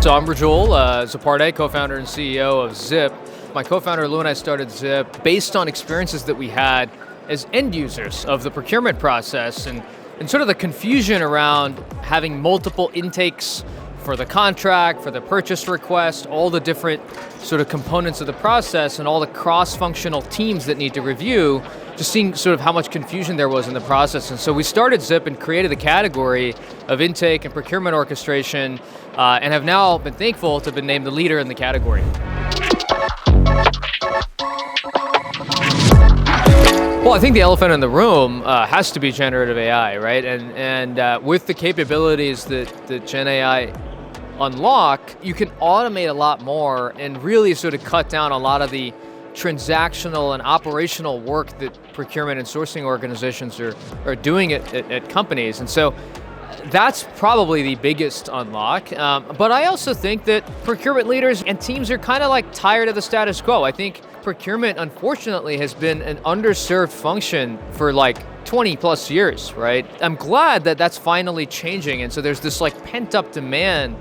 So I'm Rujul Zaparde, co-founder and CEO of Zip. My co-founder Lou and I started Zip based on experiences that we had as end users of the procurement process and sort of the confusion around having multiple intakes for the contract, for the purchase request, all the different sort of components of the process and all the cross-functional teams that need to review, just seeing sort of how much confusion there was in the process. And so we started Zip and created the category of intake and procurement orchestration and have now been thankful to have been named the leader in the category. Well, I think the elephant in the room has to be generative AI, right? And with the capabilities that Gen AI unlock, you can automate a lot more and really sort of cut down a lot of the transactional and operational work that procurement and sourcing organizations are doing at companies. And so that's probably the biggest unlock. But I also think that procurement leaders and teams are kind of like tired of the status quo. I think procurement, unfortunately, has been an underserved function for like 20 plus years, right? I'm glad that that's finally changing. And so there's this like pent up demand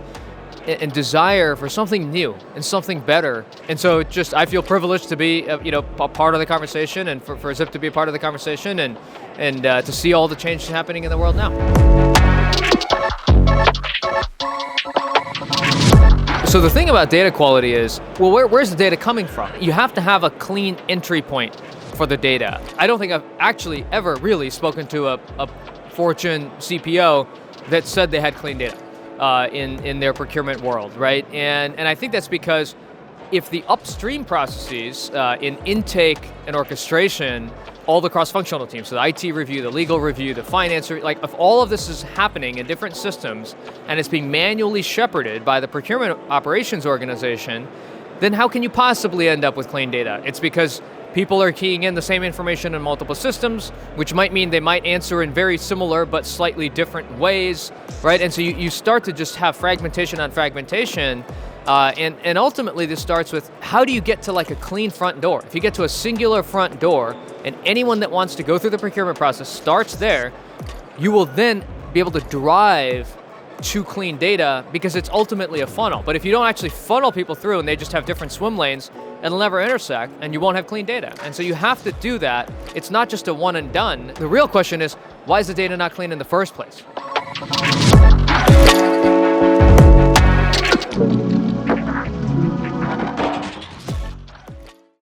and desire for something new and something better. And so I feel privileged to be a part of the conversation and for Zip to be a part of the conversation and to see all the changes happening in the world now. So the thing about data quality is, well, where's the data coming from? You have to have a clean entry point for the data. I don't think I've actually ever really spoken to a Fortune CPO that said they had clean data in their procurement world, right? And I think that's because if the upstream processes in intake and orchestration, all the cross-functional teams, so the IT review, the legal review, the finance, like if all of this is happening in different systems and it's being manually shepherded by the procurement operations organization, then how can you possibly end up with clean data? It's because people are keying in the same information in multiple systems, which might mean they might answer in very similar but slightly different ways, right? And so you start to just have fragmentation on fragmentation, and ultimately this starts with how do you get to like a clean front door? If you get to a singular front door and anyone that wants to go through the procurement process starts there, you will then be able to drive to clean data because it's ultimately a funnel. But if you don't actually funnel people through and they just have different swim lanes, it'll never intersect and you won't have clean data. And so you have to do that. It's not just a one and done. The real question is, why is the data not clean in the first place?